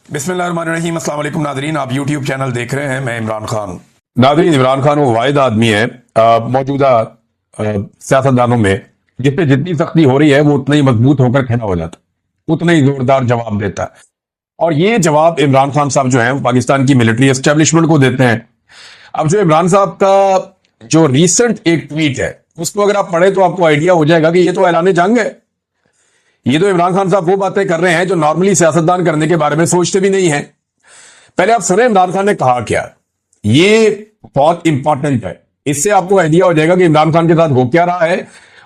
بسم اللہ الرحمن الرحیم۔ السلام علیکم ناظرین، آپ یوٹیوب چینل دیکھ رہے ہیں، میں عمران خان۔ ناظرین، عمران خان وہ واحد آدمی ہے موجودہ سیاستدانوں میں جس پہ جتنی سختی ہو رہی ہے وہ اتنا ہی مضبوط ہو کر کھڑا ہو جاتا، اتنا ہی زوردار جواب دیتا ہے۔ اور یہ جواب عمران خان صاحب جو ہیں وہ پاکستان کی ملٹری اسٹیبلشمنٹ کو دیتے ہیں۔ اب جو عمران صاحب کا جو ریسنٹ ایک ٹویٹ ہے اس کو اگر آپ پڑھیں تو آپ کو آئیڈیا ہو جائے گا کہ یہ تو اعلان جنگ ہے۔ یہ تو عمران خان صاحب وہ باتیں کر رہے ہیں جو نارملی سیاستدان کرنے کے بارے میں سوچتے بھی نہیں ہیں۔ پہلے آپ سنیں عمران خان نے کہا کیا، یہ بہت امپورٹنٹ ہے، اس سے آپ کو آئیڈیا ہو جائے گا کہ عمران خان کے ساتھ ہو کیا رہا ہے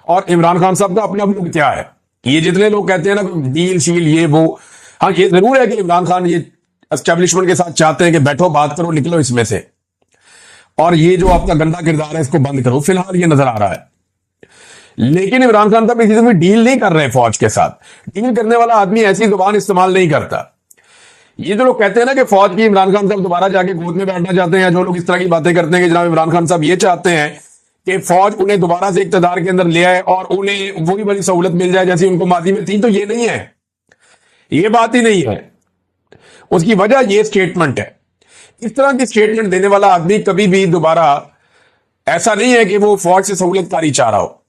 اور عمران خان صاحب کا اپنا ملک کیا ہے۔ یہ جتنے لوگ کہتے ہیں نا ڈیل شیل یہ وہ، ہاں یہ ضرور ہے کہ عمران خان یہ اسٹیبلشمنٹ کے ساتھ چاہتے ہیں کہ بیٹھو بات کرو نکلو اس میں سے، اور یہ جو آپ کا گندا کردار ہے اس کو بند کرو، فی الحال یہ نظر آ رہا ہے۔ لیکن عمران خان صاحب کسی سے بھی ڈیل نہیں کر رہے فوج کے ساتھ۔ ڈیل کرنے والا آدمی ایسی زبان استعمال نہیں کرتا۔ یہ جو لوگ کہتے ہیں نا کہ فوج کی عمران خان صاحب دوبارہ جا کے گود میں بیٹھنا چاہتے ہیں، جو لوگ اس طرح کی باتیں کرتے ہیں کہ جناب عمران خان صاحب یہ چاہتے ہیں کہ فوج انہیں دوبارہ سے اقتدار کے اندر لے آئے اور انہیں وہی بڑی سہولت مل جائے جیسی ان کو ماضی میں تھی، تو یہ نہیں ہے، یہ بات ہی نہیں ہے۔ اس کی وجہ یہ سٹیٹمنٹ ہے۔ اس طرح کی سٹیٹمنٹ دینے والا آدمی کبھی بھی دوبارہ ایسا نہیں ہے کہ وہ فوج سے سہولت کاری چاہ رہا ہو۔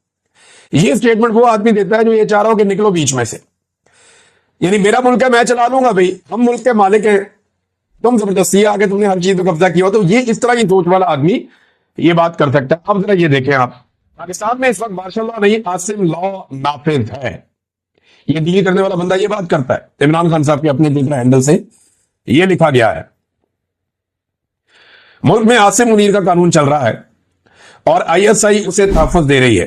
یہ سٹیٹمنٹ وہ آدمی دیتا ہے جو یہ چاہ رہا ہو کہ نکلو بیچ میں سے، یعنی میرا ملک ہے میں چلا لوں گا، بھائی ہم ملک کے مالک ہیں، تم زبردستی آ کے تم نے ہر چیز کو قبضہ کیا ہو۔ تو یہ اس طرح کی سوچ والا آدمی یہ بات کر سکتا ہے۔ اب ذرا یہ دیکھیں، آپ پاکستان میں اس وقت مارشل لا نہیں، عاصم لا نافذ ہے۔ یہ ڈیل کرنے والا بندہ یہ بات کرتا ہے، عمران خان صاحب کے اپنے ٹویٹر ہینڈل سے یہ لکھا گیا ہے۔ ملک میں عاصم منیر کا قانون چل رہا ہے اور آئی ایس آئی اسے تحفظ دے رہی ہے۔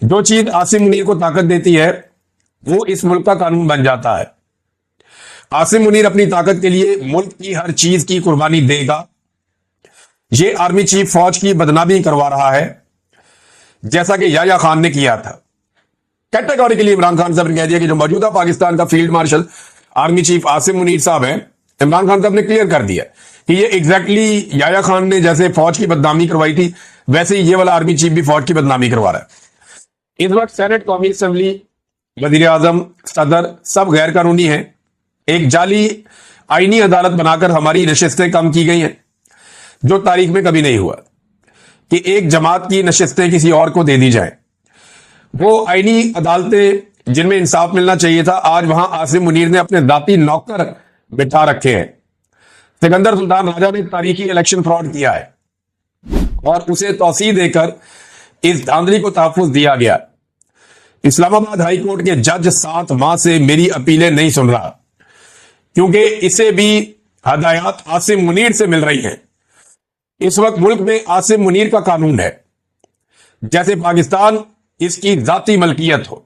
جو چیز عاصم منیر کو طاقت دیتی ہے وہ اس ملک کا قانون بن جاتا ہے۔ عاصم منیر اپنی طاقت کے لیے ملک کی ہر چیز کی قربانی دے گا۔ یہ آرمی چیف فوج کی بدنامی کروا رہا ہے جیسا کہ یحییٰ خان نے کیا تھا۔ کیٹیگوریکلی عمران خان صاحب نے کہہ دیا کہ جو موجودہ پاکستان کا field marshal army chief Asim Munir صاحب ہیں، عمران خان صاحب نے کلیئر کر دیا کہ یہ ایگزیکٹلی یحییٰ خان نے جیسے فوج کی بدنامی کروائی تھی ویسے ہی یہ والا آرمی چیف بھی فوج کی بدنامی کروا رہا ہے۔ اس وقت سینٹ، قومی اسمبلی، وزیر اعظم، صدر سب غیر قانونی ہیں۔ ایک جعلی آئینی عدالت بنا کر ہماری نشستیں کم کی گئی ہیں، جو تاریخ میں کبھی نہیں ہوا کہ ایک جماعت کی نشستیں کسی اور کو دے دی جائیں۔ وہ آئینی عدالتیں جن میں انصاف ملنا چاہیے تھا، آج وہاں عاصم منیر نے اپنے ذاتی نوکر بٹھا رکھے ہیں۔ سکندر سلطان راجہ نے تاریخی الیکشن فراڈ کیا ہے اور اسے توسیع دے کر اس دھاندلی کو تحفظ دیا گیا۔ اسلام آباد ہائی کورٹ کے جج 7 ماہ سے میری اپیلیں نہیں سن رہا کیونکہ اسے بھی ہدایات عاصم منیر سے مل رہی ہیں۔ اس وقت ملک میں عاصم منیر کا قانون ہے جیسے پاکستان اس کی ذاتی ملکیت ہو۔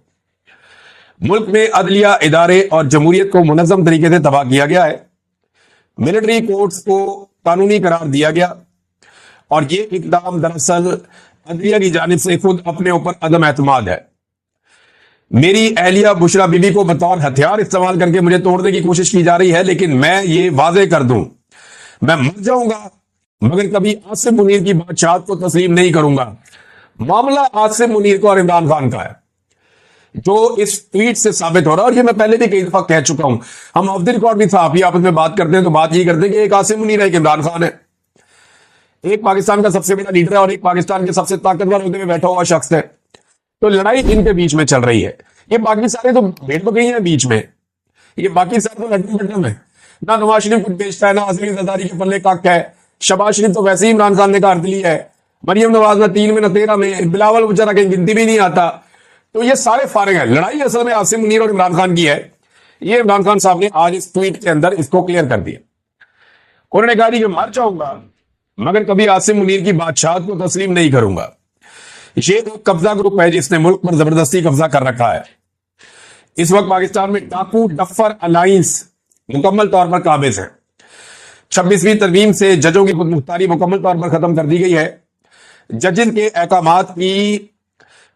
ملک میں عدلیہ ادارے اور جمہوریت کو منظم طریقے سے تباہ کیا گیا ہے۔ ملٹری کورٹس کو قانونی قرار دیا گیا اور یہ اقدام دراصل عدلیہ کی جانب سے خود اپنے اوپر عدم اعتماد ہے۔ میری اہلیہ بشرا بی بی کو بطور ہتھیار استعمال کر کے مجھے توڑنے کی کوشش کی جا رہی ہے، لیکن میں یہ واضح کر دوں میں مر جاؤں گا مگر کبھی عاصم منیر کی بادشاہت کو تسلیم نہیں کروں گا۔ معاملہ عاصم منیر کو اور عمران خان کا ہے جو اس ٹویٹ سے ثابت ہو رہا ہے، اور یہ میں پہلے بھی کئی دفعہ کہہ چکا ہوں۔ ہم آف دی ریکارڈ بھی صحافی آپس میں بات کرتے ہیں تو بات یہ کرتے ہیں کہ ایک عاصم منیر ہے، ایک عمران خان ہے، ایک پاکستان کا سب سے بڑا لیڈر ہے اور ایک پاکستان کے سب سے طاقتور عہدے میں بیٹھا ہوا شخص ہے۔ تو لڑائی ان کے بیچ میں چل رہی ہے۔ یہ باقی سارے تو بھیڑ بکری ہیں بیچ میں، یہ باقی سارے تو لٹم بٹم ہے۔ نہ نواز شریف کچھ بیچتا ہے، نہ عاصم زرداری کے پلے کک ہے، شہباز شریف تو ویسے ہی عمران خان نے کاٹ لی ہے، مریم نواز نہ 3 میں نہ 13 میں، بلاول بیچارہ کہیں گنتی بھی نہیں آتا۔ تو یہ سارے فارغ ہیں۔ لڑائی اصل میں عاصم منیر اور عمران خان کی ہے۔ یہ عمران خان صاحب نے آج اس ٹویٹ کے اندر اس کو کلیئر کر دیا۔ انہوں نے کہا کہ مر جاؤں گا مگر کبھی عاصم منیر کی بادشاہت کو تسلیم نہیں کروں گا۔ یہ ایک قبضہ گروپ ہے جس نے ملک پر زبردستی قبضہ کر رکھا ہے۔ اس وقت پاکستان میں ڈاکو ڈفر الائنس مکمل طور پر قابض ہے۔ 26ویں ترمیم سے ججوں کی خود مختاری مکمل طور پر ختم کر دی گئی ہے۔ ججز کے احکامات کی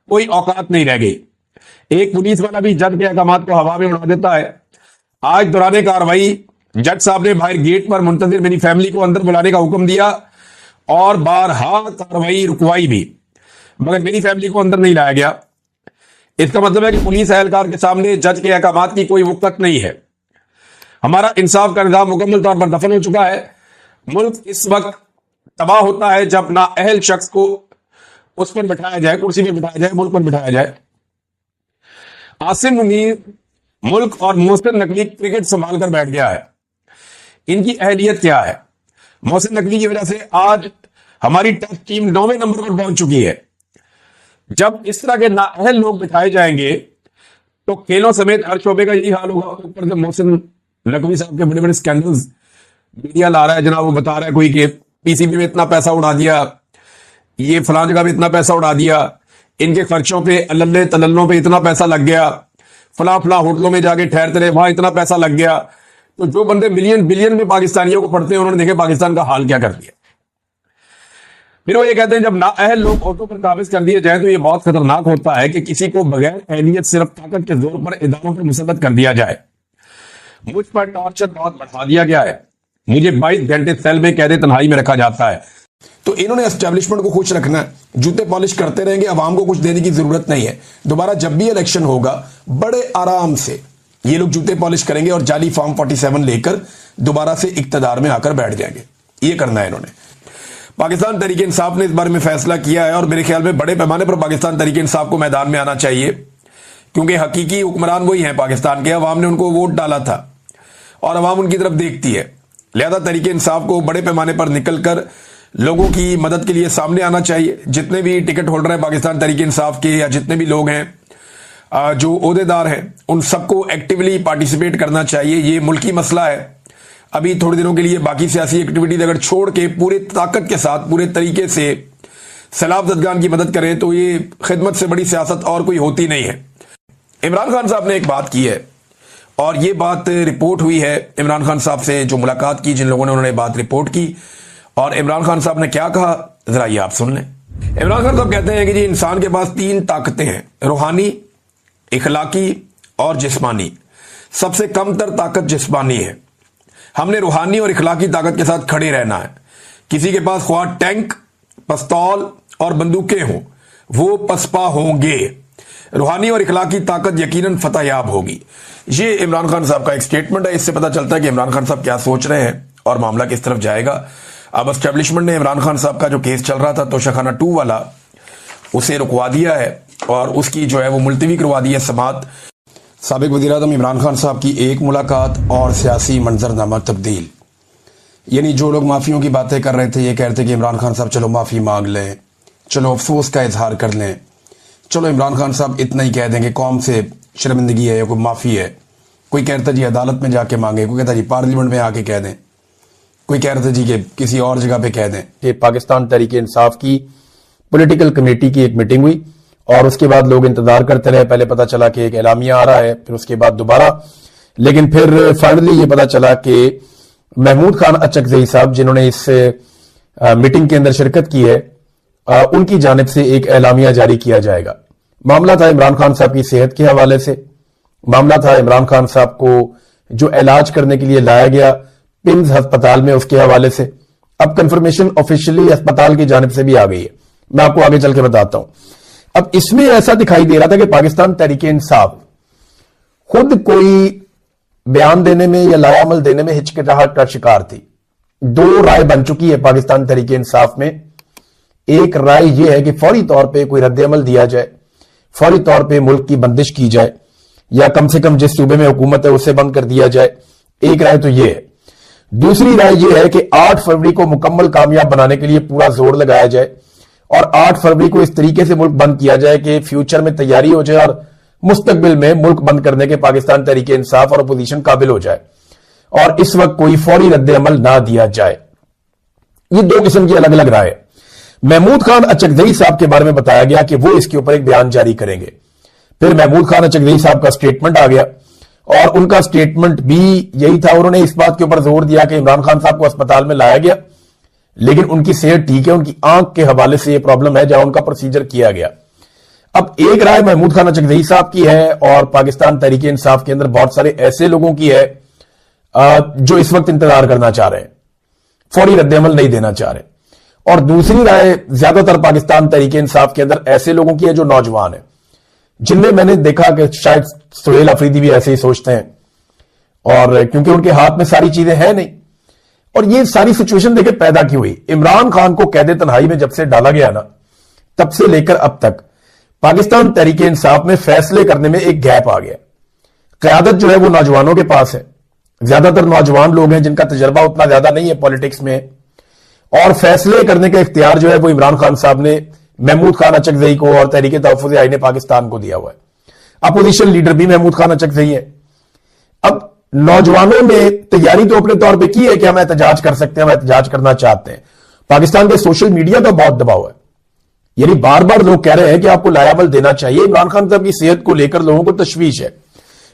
کوئی اوقات نہیں رہ گئی۔ ایک پولیس والا بھی جج کے احکامات کو ہوا میں اڑا دیتا ہے۔ آج دوران کارروائی جج صاحب نے باہر گیٹ پر منتظر میری فیملی کو اندر بلانے کا حکم دیا اور بارہا کارروائی رکوائی بھی، مگر میری فیملی کو اندر نہیں لایا گیا۔ اس کا مطلب ہے کہ پولیس اہلکار کے سامنے جج کے احکامات کی کوئی وقت نہیں ہے۔ ہمارا انصاف کا نظام مکمل طور پر دفن ہو چکا ہے. ملک اس وقت تباہ ہوتا ہے جب نااہل شخص کو اس پر بٹھایا جائے, کرسی پہ بٹھایا جائے, ملک پر بٹھایا جائے. عاصم منیر ملک اور محسن نقوی کرکٹ سنبھال کر بیٹھ گیا ہے. ان کی اہلیت کیا ہے؟ محسن نقوی کی وجہ سے آج ہماری ٹیسٹ ٹیم 9ویں نمبر پر پہنچ چکی ہے. جب اس طرح کے نااہل لوگ بٹھائے جائیں گے تو کھیلوں سمیت ہر شعبے کا یہی حال ہوگا. اوپر سے محسن نقوی صاحب کے بڑے بڑے سکینڈلز میڈیا لا رہا ہے جناب, وہ بتا رہا ہے کوئی کہ پی سی بی میں اتنا پیسہ اڑا دیا, یہ فلاں جگہ پہ اتنا پیسہ اڑا دیا, ان کے خرچوں پہ اللہ تللوں پہ اتنا پیسہ لگ گیا, فلاں فلاں ہوٹلوں میں جا کے ٹھہرتے رہے وہاں اتنا پیسہ لگ گیا. تو جو بندے ملین بلین میں پاکستانیوں کو پڑھتے ہیں انہوں نے دیکھے پاکستان کا حال کیا کر دیا. پھر وہ یہ کہتے ہیں جب نااہل لوگ عہدوں پر قابض کر دیے جائیں تو یہ بہت خطرناک ہوتا ہے کہ کسی کو بغیر اہلیت صرف طاقت کے زور پر اداروں پر مسلط کر دیا جائے. مجھ پر ٹارچر بہت بڑھا دیا گیا ہے, مجھے 22 گھنٹے سیل میں قید تنہائی میں رکھا جاتا ہے. تو انہوں نے اسٹیبلشمنٹ کو خوش رکھنا ہے, جوتے پالش کرتے رہیں گے, عوام کو کچھ دینے کی ضرورت نہیں ہے. دوبارہ جب بھی الیکشن ہوگا بڑے آرام سے یہ لوگ جوتے پالش کریں گے اور جعلی فارم 47 لے کر دوبارہ سے اقتدار میں آ کر بیٹھ جائیں گے. یہ کرنا ہے انہوں نے. پاکستان تحریک انصاف نے اس بارے میں فیصلہ کیا ہے اور میرے خیال میں بڑے پیمانے پر پاکستان تحریک انصاف کو میدان میں آنا چاہیے, کیونکہ حقیقی حکمران وہی ہیں پاکستان کے. عوام نے ان کو ووٹ ڈالا تھا اور عوام ان کی طرف دیکھتی ہے. لہذا تحریک انصاف کو بڑے پیمانے پر نکل کر لوگوں کی مدد کے لیے سامنے آنا چاہیے. جتنے بھی ٹکٹ ہولڈر ہیں پاکستان تحریک انصاف کے, یا جتنے بھی لوگ ہیں جو عہدیدار ہیں, ان سب کو ایکٹیولی پارٹیسپیٹ کرنا چاہیے. یہ ملکی مسئلہ ہے. ابھی تھوڑے دنوں کے لیے باقی سیاسی ایکٹیویٹیز اگر چھوڑ کے پورے طاقت کے ساتھ پورے طریقے سے سیلاب زدگان کی مدد کریں تو یہ خدمت سے بڑی سیاست اور کوئی ہوتی نہیں ہے. عمران خان صاحب نے ایک بات کی ہے اور یہ بات رپورٹ ہوئی ہے. عمران خان صاحب سے جو ملاقات کی جن لوگوں نے, انہوں نے بات رپورٹ کی. اور عمران خان صاحب نے کیا کہا ذرا یہ آپ سن لیں. عمران خان صاحب کہتے ہیں کہ جی انسان کے پاس 3 طاقتیں ہیں, روحانی, اخلاقی اور جسمانی. سب سے کم تر طاقت جسمانی ہے. ہم نے روحانی اور اخلاقی طاقت کے ساتھ کھڑے رہنا ہے. کسی کے پاس خواہ ٹینک, پستول اور بندوقیں ہوں وہ پسپا ہوں گے. روحانی اور اخلاقی طاقت یقیناً فتح یاب ہوگی. یہ عمران خان صاحب کا ایک سٹیٹمنٹ ہے. اس سے پتہ چلتا ہے کہ عمران خان صاحب کیا سوچ رہے ہیں اور معاملہ کس طرف جائے گا. اب اسٹیبلشمنٹ نے عمران خان صاحب کا جو کیس چل رہا تھا توشہ 2 والا, اسے رکوا دیا ہے اور اس کی جو ہے وہ ملتوی کروا دی ہے سماعت. سابق وزیر اعظم عمران خان صاحب کی ایک ملاقات اور سیاسی منظرنامہ تبدیل. یعنی جو لوگ معافیوں کی باتیں کر رہے تھے, یہ کہتے کہ عمران خان صاحب چلو معافی مانگ لیں, چلو افسوس کا اظہار کر لیں, چلو عمران خان صاحب اتنا ہی کہہ دیں کہ قوم سے شرمندگی ہے یا کوئی معافی ہے. کوئی کہتا جی عدالت میں جا کے مانگے, کوئی کہتا جی پارلیمنٹ میں آ کے کہہ دیں, کوئی کہہ رہا تھا جی کہ کسی اور جگہ پہ کہہ دیں. کہ پاکستان تحریک انصاف کی پولیٹیکل کمیٹی کی ایک میٹنگ ہوئی اور اس کے بعد لوگ انتظار کرتے رہے. پہلے پتا چلا کہ ایک اعلامیہ آ رہا ہے, پھر اس کے بعد دوبارہ, لیکن پھر فائنلی یہ پتا چلا کہ محمود خان اچکزئی صاحب جنہوں نے اس میٹنگ کے اندر شرکت کی ہے, ان کی جانب سے ایک اعلامیہ جاری کیا جائے گا. معاملہ تھا عمران خان صاحب کی صحت کے حوالے سے, معاملہ تھا عمران خان صاحب کو جو علاج کرنے کے لیے لایا گیا پمز ہسپتال میں, اس کے حوالے سے. اب کنفرمیشن آفیشلی ہسپتال کی جانب سے بھی آ گئی ہے, میں آپ کو آگے چل کے بتاتا ہوں. اب اس میں ایسا دکھائی دے رہا تھا کہ پاکستان تحریک انصاف خود کوئی بیان دینے میں یا لائے عمل دینے میں ہچکچاہٹ کا شکار تھی. 2 رائے بن چکی ہے پاکستان تحریک انصاف میں. ایک رائے یہ ہے کہ فوری طور پہ کوئی رد عمل دیا جائے, فوری طور پہ ملک کی بندش کی جائے, یا کم سے کم جس صوبے میں حکومت ہے اسے بند کر دیا جائے. ایک رائے تو یہ ہے. دوسری رائے یہ ہے کہ 8 فروری کو مکمل کامیاب بنانے کے لیے پورا زور لگایا جائے اور 8 فروری کو اس طریقے سے ملک بند کیا جائے کہ فیوچر میں تیاری ہو جائے اور مستقبل میں ملک بند کرنے کے پاکستان تحریک انصاف اور اپوزیشن قابل ہو جائے, اور اس وقت کوئی فوری رد عمل نہ دیا جائے. یہ 2 قسم کی الگ الگ رائے. محمود خان اچکزئی صاحب کے بارے میں بتایا گیا کہ وہ اس کے اوپر ایک بیان جاری کریں گے. پھر محمود خان اچکزئی صاحب کا سٹیٹمنٹ آ گیا اور ان کا سٹیٹمنٹ بھی یہی تھا. انہوں نے اس بات کے اوپر زور دیا کہ عمران خان صاحب کو اسپتال میں لایا گیا لیکن ان کی صحت ٹھیک ہے, ان کی آنکھ کے حوالے سے یہ پرابلم ہے جہاں ان کا پروسیجر کیا گیا. اب ایک رائے محمود خان اچکزئی صاحب کی ہے اور پاکستان تحریک انصاف کے اندر بہت سارے ایسے لوگوں کی ہے جو اس وقت انتظار کرنا چاہ رہے ہیں, فوری رد عمل نہیں دینا چاہ رہے. اور دوسری رائے زیادہ تر پاکستان تحریک انصاف کے اندر ایسے لوگوں کی ہے جو نوجوان ہیں, جن میں میں نے دیکھا کہ شاید سہیل افریدی بھی ایسے ہی سوچتے ہیں اور کیونکہ ان کے ہاتھ میں ساری چیزیں ہیں نہیں. اور یہ ساری سچویشن دیکھیں پیدا کی ہوئی عمران خان کو قید تنہائی میں جب سے ڈالا گیا نا, تب سے لے کر اب تک پاکستان تحریک انصاف میں فیصلے کرنے میں ایک گیپ آ گیا. قیادت جو ہے وہ نوجوانوں کے پاس ہے, زیادہ تر نوجوان لوگ ہیں جن کا تجربہ اتنا زیادہ نہیں ہے پالیٹکس میں, اور فیصلے کرنے کا اختیار جو ہے وہ عمران خان صاحب نے محمود خان اچکزئی کو اور تحریک تحفظ آئین پاکستان کو دیا ہوا ہے. اپوزیشن لیڈر بھی محمود خان اچکزئی ہے. اب نوجوانوں نے تیاری تو اپنے طور پہ کی ہے کہ ہم احتجاج کر سکتے ہیں, ہم احتجاج کرنا چاہتے ہیں. پاکستان کے سوشل میڈیا کا بہت دباؤ ہے, یعنی بار بار لوگ کہہ رہے ہیں کہ آپ کو لائحہ عمل دینا چاہیے. عمران خان صاحب کی صحت کو لے کر لوگوں کو تشویش ہے,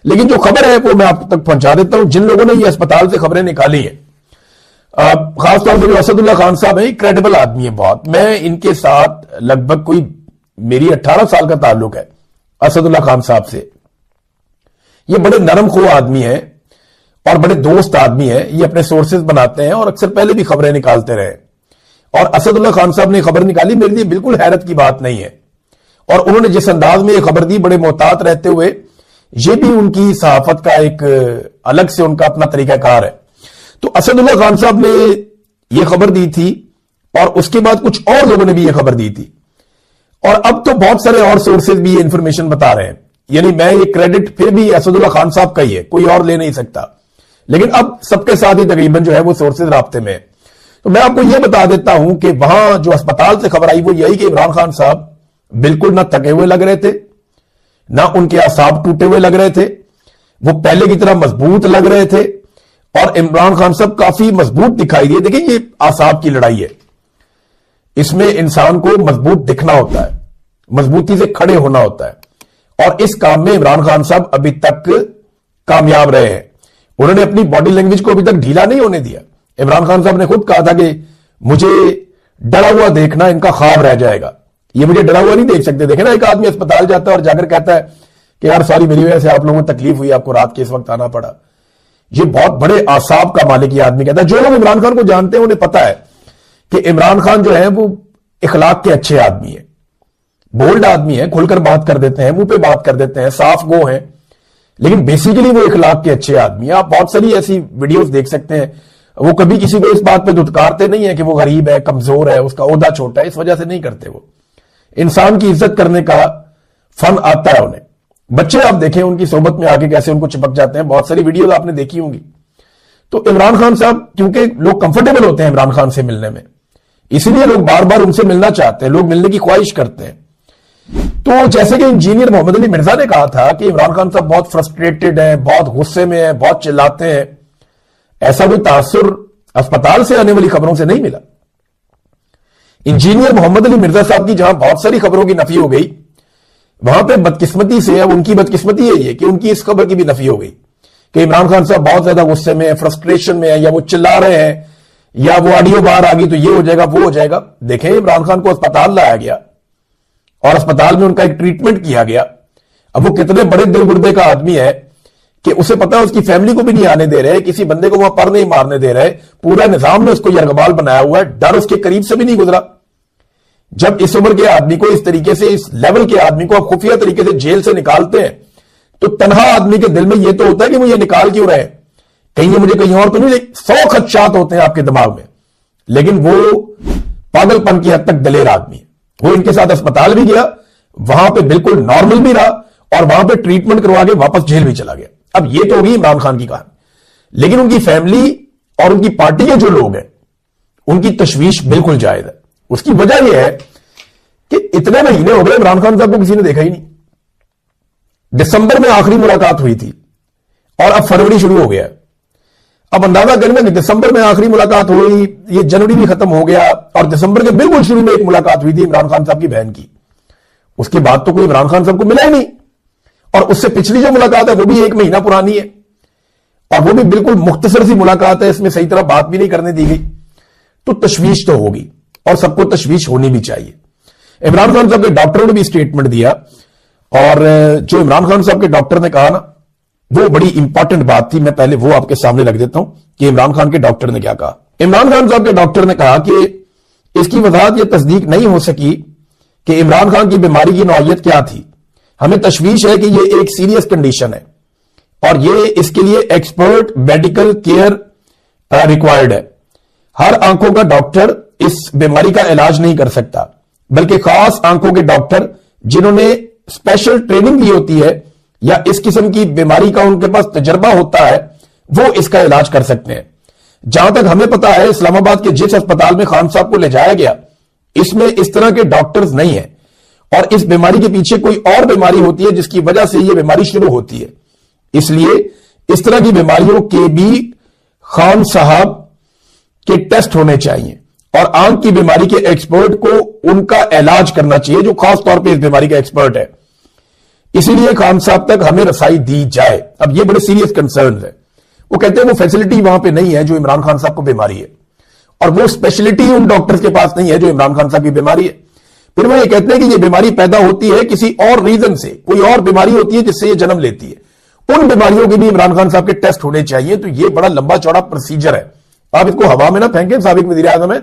لیکن جو خبر ہے وہ میں آپ تک پہنچا دیتا ہوں. جن لوگوں نے یہ اسپتال سے خبریں نکالی ہیں, خاص طور پر جو اسد اللہ خان صاحب ہیں, کریڈیبل آدمی ہے بہت. میں ان کے ساتھ لگ بھگ کوئی میری 18 سال کا تعلق ہے اسد اللہ خان صاحب سے. یہ بڑے نرم خو آدمی ہیں اور بڑے دوست آدمی ہیں. یہ اپنے سورسز بناتے ہیں اور اکثر پہلے بھی خبریں نکالتے رہے. اور اسد اللہ خان صاحب نے خبر نکالی, میرے لیے بالکل حیرت کی بات نہیں ہے. اور انہوں نے جس انداز میں یہ خبر دی, بڑے محتاط رہتے ہوئے, یہ بھی ان کی صحافت کا ایک الگ سے ان کا اپنا طریقہ کار ہے. تو اسد اللہ خان صاحب نے یہ خبر دی تھی اور اس کے بعد کچھ اور لوگوں نے بھی یہ خبر دی تھی, اور اب تو بہت سارے اور سورسز بھی یہ انفارمیشن بتا رہے ہیں. یعنی میں یہ کریڈٹ پھر بھی اسد اللہ خان صاحب کا ہی ہے, کوئی اور لے نہیں سکتا. لیکن اب سب کے ساتھ ہی تقریباً جو ہے وہ سورسز رابطے میں. تو میں آپ کو یہ بتا دیتا ہوں کہ وہاں جو اسپتال سے خبر آئی وہ یہی کہ عمران خان صاحب بالکل نہ تھکے ہوئے لگ رہے تھے, نہ ان کے اعصاب ٹوٹے ہوئے لگ رہے تھے, وہ پہلے کی طرح مضبوط لگ رہے تھے, اور عمران خان صاحب کافی مضبوط دکھائی دیے. دیکھیں یہ اعصاب کی لڑائی ہے, اس میں انسان کو مضبوط دکھنا ہوتا ہے, مضبوطی سے کھڑے ہونا ہوتا ہے, اور اس کام میں عمران خان صاحب ابھی تک کامیاب رہے ہیں. انہوں نے اپنی باڈی لینگویج کو ابھی تک ڈھیلا نہیں ہونے دیا. عمران خان صاحب نے خود کہا تھا کہ مجھے ڈرا ہوا دیکھنا ان کا خواب رہ جائے گا, یہ مجھے ڈرا ہوا نہیں دیکھ سکتے. دیکھیں نا, ایک آدمی اسپتال جاتا ہے اور جا کر کہتا ہے کہ یار سوری میری وجہ سے آپ لوگوں کو تکلیف ہوئی, آپ کو رات کے اس وقت آنا پڑا. یہ بہت بڑے اعصاب کا مالک یہ آدمی کہتا ہے. جو لوگ عمران خان کو جانتے ہیں انہیں پتا ہے کہ عمران خان جو ہے وہ اخلاق کے اچھے آدمی ہیں, بولڈ آدمی ہیں, کھل کر بات کر دیتے ہیں, منہ پہ بات کر دیتے ہیں, صاف گو ہیں, لیکن بیسیکلی وہ اخلاق کے اچھے آدمی ہیں. آپ بہت ساری ایسی ویڈیوز دیکھ سکتے ہیں, وہ کبھی کسی کو اس بات پہ دھتکارتے نہیں ہیں کہ وہ غریب ہے, کمزور ہے, اس کا عہدہ چھوٹا ہے, اس وجہ سے نہیں کرتے. وہ انسان کی عزت کرنے کا فن آتا ہے انہیں. بچے آپ دیکھیں ان کی صحبت میں آگے کیسے ان کو چپک جاتے ہیں, بہت ساری ویڈیوز آپ نے دیکھی ہوں گی. تو عمران خان صاحب کیونکہ لوگ کمفرٹیبل ہوتے ہیں عمران خان سے ملنے میں, اسی لیے لوگ بار بار ان سے ملنا چاہتے ہیں, لوگ ملنے کی خواہش کرتے ہیں. تو جیسے کہ انجینئر محمد علی مرزا نے کہا تھا کہ عمران خان صاحب بہت فرسٹریٹڈ ہیں, بہت غصے میں ہیں, بہت چلاتے ہیں, ایسا کوئی تاثر اسپتال سے آنے والی خبروں سے نہیں ملا. انجینئر محمد علی مرزا صاحب کی جہاں بہت ساری خبروں کی نفی ہو گئی, وہاں پہ بدقسمتی سے, اب ان کی بدقسمتی ہے یہ کہ ان کی اس خبر کی بھی نفی ہو گئی کہ عمران خان صاحب بہت زیادہ غصے میں ہیں, فرسٹریشن میں ہیں, یا وہ چلا رہے ہیں, یا وہ آڈیو باہر آ گئی تو یہ ہو جائے گا, وہ ہو جائے گا. دیکھیں عمران خان کو اسپتال لایا گیا اور اسپتال میں ان کا ایک ٹریٹمنٹ کیا گیا. اب وہ کتنے بڑے دل گردے کا آدمی ہے کہ اسے پتا ہے اس کی فیملی کو بھی نہیں آنے دے رہے, کسی بندے کو وہاں پر نہیں مارنے دے رہے, پورا نظام نے اس کو یرغمال بنایا ہوا ہے, ڈر اس کے قریب سے بھی نہیں گزرا. جب اس عمر کے آدمی کو اس طریقے سے, اس لیول کے آدمی کو آپ خفیہ طریقے سے جیل سے نکالتے ہیں, تو تنہا آدمی کے دل میں یہ تو ہوتا ہے کہ وہ یہ نکال کیوں رہے, کہیں یہ مجھے کہیں اور تو نہیں. 100 خدشات ہوتے ہیں آپ کے دماغ میں, لیکن وہ پاگل پن کی حد تک دلیر آدمی ہے. وہ ان کے ساتھ اسپتال بھی گیا, وہاں پہ بالکل نارمل بھی رہا, اور وہاں پہ ٹریٹمنٹ کروا کے واپس جیل بھی چلا گیا. اب یہ تو ہوگی عمران خان کی کہانی, لیکن ان کی فیملی اور ان کی پارٹی کے جو لوگ ہیں ان کی تشویش بالکل جائز ہے. اس کی وجہ یہ ہے کہ اتنے مہینے ہو گئے عمران خان صاحب کو کسی نے دیکھا ہی نہیں. دسمبر میں آخری ملاقات ہوئی تھی اور اب فروری شروع ہو گیا. اب اندازہ کریں کہ دسمبر میں آخری ملاقات ہوئی, یہ جنوری بھی ختم ہو گیا, اور دسمبر کے بالکل شروع میں ایک ملاقات ہوئی تھی عمران خان صاحب کی بہن کی. اس کے بعد تو کوئی عمران خان صاحب کو ملا ہی نہیں, اور اس سے پچھلی جو ملاقات ہے وہ بھی 1 مہینہ پرانی ہے, اور وہ بھی بالکل مختصر سی ملاقات ہے, اس میں صحیح طرح بات بھی نہیں کرنے دی گئی. تو تشویش تو ہوگی, اور سب کو تشویش ہونی بھی چاہیے. عمران خان صاحب کے ڈاکٹروں نے بھی اسٹیٹمنٹ دیا, اور جو عمران خان صاحب کے ڈاکٹر نے کہا نا وہ بڑی امپورٹنٹ بات تھی. میں پہلے وہ آپ کے سامنے رکھ دیتا ہوں کہ عمران خان کے ڈاکٹر نے کیا کہا. عمران خان صاحب کے ڈاکٹر نے کہا کہ اس کی وضاحت یہ تصدیق نہیں ہو سکی کہ عمران خان کی بیماری کی نوعیت کیا تھی. ہمیں تشویش ہے کہ یہ ایک سیریس کنڈیشن ہے, اور یہ اس کے لیے ایکسپرٹ میڈیکل کیئر ریکوائرڈ ہے. ہر آنکھوں کا ڈاکٹر اس بیماری کا علاج نہیں کر سکتا، بلکہ خاص آنکھوں کے ڈاکٹر جنہوں نے اسپیشل ٹریننگ لی ہوتی ہے یا اس قسم کی بیماری کا ان کے پاس تجربہ ہوتا ہے، وہ اس کا علاج کر سکتے ہیں. جہاں تک ہمیں پتا ہے اسلام آباد کے جس اسپتال میں خان صاحب کو لے جایا گیا اس میں اس طرح کے ڈاکٹرز نہیں ہیں، اور اس بیماری کے پیچھے کوئی اور بیماری ہوتی ہے جس کی وجہ سے یہ بیماری شروع ہوتی ہے. اس لیے اس طرح کی بیماریوں کے بھی خان صاحب کے ٹیسٹ ہونے چاہیے، اور آنکھ کی بیماری کے ایکسپرٹ کو ان کا علاج کرنا چاہیے جو خاص طور پہ اس بیماری کا ایکسپرٹ ہے. اسی لیے خان صاحب تک ہمیں رسائی دی جائے. اب یہ بڑے سیریس کنسرنز ہیں. وہ کہتے ہیں وہ فیسلٹی وہاں پہ نہیں ہے جو عمران خان صاحب کو بیماری ہے، اور وہ اسپیشلٹی ان ڈاکٹرز کے پاس نہیں ہے جو عمران خان صاحب کی بیماری ہے. پھر وہ یہ کہتے ہیں کہ یہ بیماری پیدا ہوتی ہے کسی اور ریزن سے، کوئی اور بیماری ہوتی ہے جس سے یہ جنم لیتی ہے. ان بیماریوں کے بھی عمران خان صاحب کے ٹیسٹ ہونے چاہیے. تو یہ بڑا لمبا چوڑا پروسیجر ہے. آپ اس کو ہوا میں نہ پھینکیں. سابق وزیر اعظم ہے.